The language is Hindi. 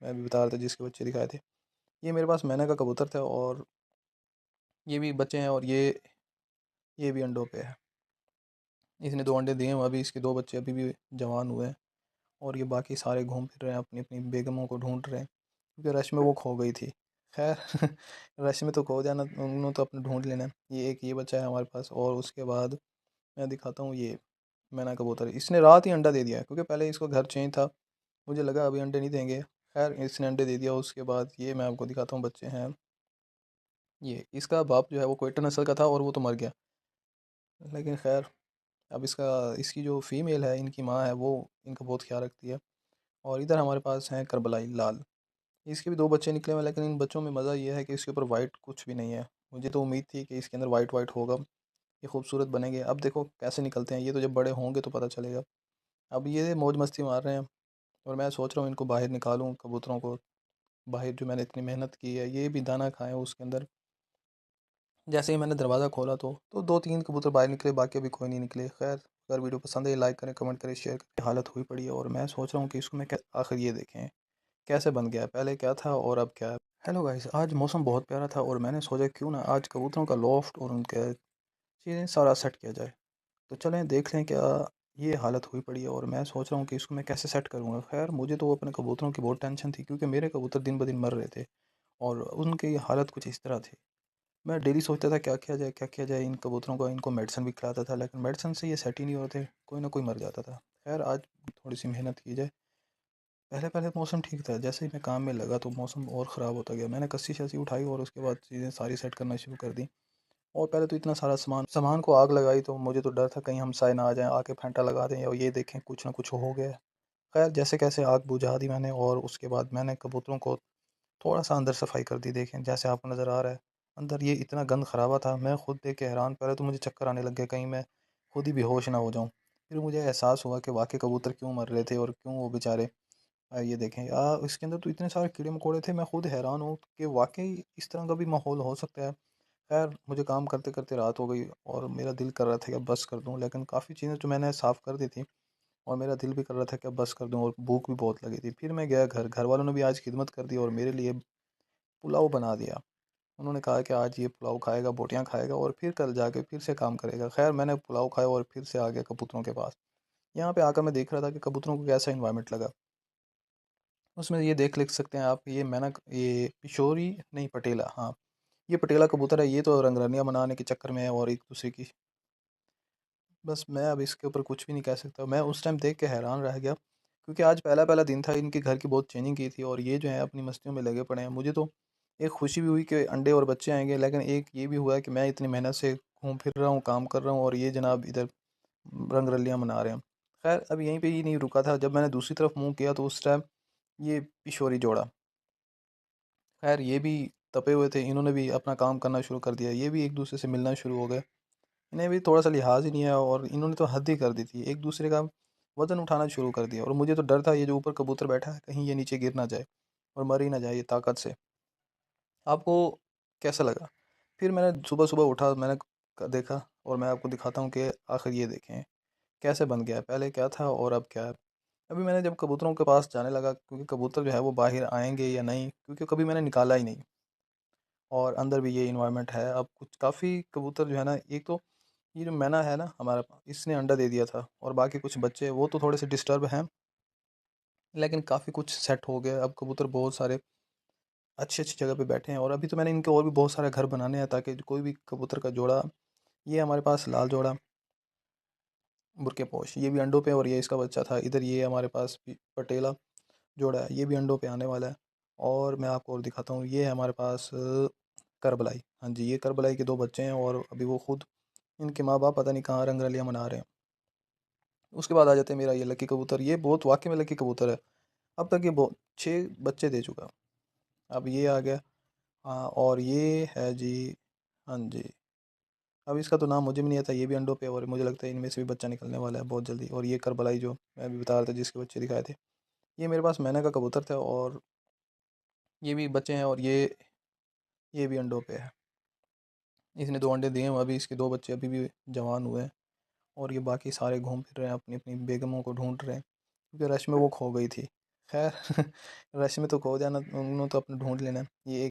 मैं भी बता रहा था जिसके बच्चे दिखाए थे। ये मेरे पास मैना का कबूतर था और ये भी बच्चे हैं और ये भी अंडों पे है। इसने 2 अंडे दिए हैं, अभी इसके 2 बच्चे अभी भी जवान हुए हैं और ये बाकी सारे घूम फिर रहे हैं, अपनी अपनी बेगमों को ढूंढ रहे हैं क्योंकि रश में वो खो गई थी। खैर रश में तो खो जाना, उन्होंने तो अपने ढूंढ लेना है। ये बच्चा है हमारे पास और उसके बाद मैं दिखाता हूँ ये मैना कबूतर। इसने रात ही अंडा दे दिया है क्योंकि पहले इसको घर चेंज था, मुझे लगा अभी अंडे नहीं देंगे। खैर इसने अंडे दे दिया। उसके बाद ये मैं आपको दिखाता हूँ बच्चे हैं। ये इसका बाप जो है वो क्वेटा नस्ल का था और वो तो मर गया, लेकिन खैर अब इसकी जो फीमेल है, इनकी माँ है, वो इनका बहुत ख्याल रखती है। और इधर हमारे पास हैं करबलाई लाल। इसके भी 2 बच्चे निकले हुए हैं, लेकिन इन बच्चों में मज़ा ये है कि इसके ऊपर वाइट कुछ भी नहीं है। मुझे तो उम्मीद थी कि इसके अंदर वाइट वाइट होगा, ये खूबसूरत बनेंगे। अब देखो कैसे निकलते हैं, ये तो जब बड़े होंगे तो पता चलेगा। अब ये मौज मस्ती मार रहे हैं और मैं सोच रहा हूँ इनको बाहर निकालूँ, कबूतरों को बाहर, जो मैंने इतनी मेहनत की है, ये भी दाना खाएं उसके अंदर। जैसे ही मैंने दरवाज़ा खोला तो 2-3 कबूतर बाहर निकले, बाकी अभी कोई नहीं निकले। खैर अगर वीडियो पसंद है लाइक करें, कमेंट करें, शेयर करें। हालत हुई पड़ी है और मैं सोच रहा हूँ कि इसको मैं आखिर ये देखें कैसे बन गया है, पहले क्या था और अब क्या है। हेलो गाइस, आज मौसम बहुत प्यारा था और मैंने सोचा क्यों ना आज कबूतरों का लॉफ्ट और उनके चीज़ें सारा सेट किया जाए। तो चलें देख लें क्या ये हालत हुई पड़ी है और मैं सोच रहा हूँ कि इसको मैं कैसे सेट करूँगा। खैर मुझे तो अपने कबूतरों की बहुत टेंशन थी क्योंकि मेरे कबूतर दिन ब दिन मर रहे थे और उनकी हालत कुछ इस तरह थी। मैं डेली सोचता था क्या किया जाए इन कबूतरों को, इनको मेडिसिन भी खिलाता था, लेकिन मेडिसिन से ये सेट ही नहीं होते, कोई ना कोई मर जाता था। खैर आज थोड़ी सी मेहनत की जाए। पहले पहले मौसम ठीक था, जैसे ही मैं काम में लगा तो मौसम और ख़राब होता गया। मैंने कस्सी शस्सी उठाई और उसके बाद चीज़ें सारी सेट करना शुरू कर दी। और पहले तो इतना सारा सामान सामान को आग लगाई तो मुझे तो डर था कहीं हमसाए ना आ जाएं, आके फेंटा लगा दें और ये देखें कुछ ना कुछ हो गया। खैर जैसे कैसे आग बुझा दी मैंने और उसके बाद मैंने कबूतरों को थोड़ा सा अंदर सफाई कर दी। देखें जैसे आपको नज़र आ रहा है, अंदर ये इतना गंद खराबा था, मैं खुद देख के हैरान। पहले तो मुझे चक्कर आने लग गए, कहीं मैं खुद ही बेहोश ना हो जाऊं। फिर मुझे एहसास हुआ कि वाकई कबूतर क्यों मर रहे थे और क्यों वो बेचारे। ये देखें इसके अंदर तो इतने सारे कीड़े मकोड़े थे, मैं खुद हैरान हूँ कि वाकई इस तरह का भी माहौल हो सकता है। खैर मुझे काम करते करते रात हो गई और मेरा दिल कर रहा था कि अब बस कर दूं, लेकिन काफ़ी चीज़ें तो मैंने साफ़ कर दी थी और मेरा दिल भी कर रहा था कि अब बस कर दूं और भूख भी बहुत लगी थी। फिर मैं गया घर वालों ने भी आज खिदमत कर दी और मेरे लिए पुलाव बना दिया। उन्होंने कहा कि आज ये पुलाव खाएगा, बोटियाँ खाएगा और फिर कल जाके फिर से काम करेगा। खैर मैंने पुलाव खाया और फिर से आ गया कबूतरों के पास। यहाँ पे आकर मैं देख रहा था कि कबूतरों को कैसा इन्वायरमेंट लगा। उसमें ये देख लिख सकते हैं आप, ये मैना ये पिशोरी नहीं पटेला, हाँ ये पटेला कबूतर है। ये तो रंगरलियाँ मनाने के चक्कर में है और एक दूसरे की, बस मैं अब इसके ऊपर कुछ भी नहीं कह सकता। मैं उस टाइम देख के हैरान रह गया क्योंकि आज पहला पहला दिन था, इनके घर की बहुत चेंजिंग की थी और ये जो है अपनी मस्तियों में लगे पड़े हैं। मुझे तो एक खुशी भी हुई कि अंडे और बच्चे आएंगे, लेकिन एक ये भी हुआ कि मैं इतनी मेहनत से घूम फिर रहा हूँ, काम कर रहा हूँ और ये जनाब इधर रंगरलियाँ मना रहे हैं। खैर अब यहीं पे ही नहीं रुका था, जब मैंने दूसरी तरफ मुंह किया तो उस टाइम ये पिशोरी जोड़ा, खैर ये भी तपे हुए थे, इन्होंने भी अपना काम करना शुरू कर दिया। ये भी एक दूसरे से मिलना शुरू हो गए, इन्हें भी थोड़ा सा लिहाज ही नहीं है और इन्होंने तो हद ही कर दी थी, एक दूसरे का वजन उठाना शुरू कर दिया। और मुझे तो डर था ये जो ऊपर कबूतर बैठा है कहीं ये नीचे गिर ना जाए और मर ही ना जाए ये ताकत से। आपको कैसा लगा? फिर मैंने सुबह सुबह उठा, मैंने देखा और मैं आपको दिखाता हूँ कि आखिर ये देखें कैसे बन गया है, पहले क्या था और अब क्या है। अभी मैंने जब कबूतरों के पास जाने लगा, क्योंकि कबूतर जो है वो बाहर आएंगे या नहीं, क्योंकि कभी मैंने निकाला ही नहीं और अंदर भी ये इन्वायरमेंट है। अब कुछ काफ़ी कबूतर जो है ना, एक तो ये जो मैना है ना हमारे पास, इसने अंडा दे दिया था और बाकी कुछ बच्चे वो तो थोड़े से डिस्टर्ब हैं, लेकिन काफ़ी कुछ सेट हो गया। अब कबूतर बहुत सारे अच्छी अच्छी जगह पे बैठे हैं और अभी तो मैंने इनके और भी बहुत सारे घर बनाने हैं ताकि कोई भी कबूतर का जोड़ा, ये हमारे पास लाल जोड़ा बुरके पोश, ये भी अंडों पे और ये इसका बच्चा था। इधर ये हमारे पास भी पटेला जोड़ा है, ये भी अंडों पे आने वाला है। और मैं आपको और दिखाता हूँ, ये है हमारे पास करबलाई, हाँ जी ये करबलाई के 2 बच्चे हैं और अभी वो खुद, इनके माँ बाप पता नहीं कहाँ रंगरलियाँ मना रहे हैं। उसके बाद आ जाते हैं मेरा ये लकी कबूतर, ये बहुत वाकई में लकी कबूतर है। अब तक ये बहुत 6 बच्चे दे चुका। अब ये आ गया, हाँ और ये है जी, हाँ जी अब इसका तो नाम मुझे भी नहीं आता। ये भी अंडों पे और मुझे लगता है इनमें से भी बच्चा निकलने वाला है बहुत जल्दी। और ये करबलाई जो मैं भी बता रहा था जिसके बच्चे दिखाए थे, ये मेरे पास मैना का कबूतर था और ये भी बच्चे हैं और ये भी अंडों पे है। इसने 2 अंडे दिए हैं, अभी इसके 2 बच्चे अभी भी जवान हुए हैं और ये बाकी सारे घूम फिर रहे हैं, अपनी अपनी बेगमों को ढूंढ रहे हैं क्योंकि रश में वो खो गई थी। खैर रश में तो खो जाना, उन्होंने तो अपने ढूंढ लेना। ये एक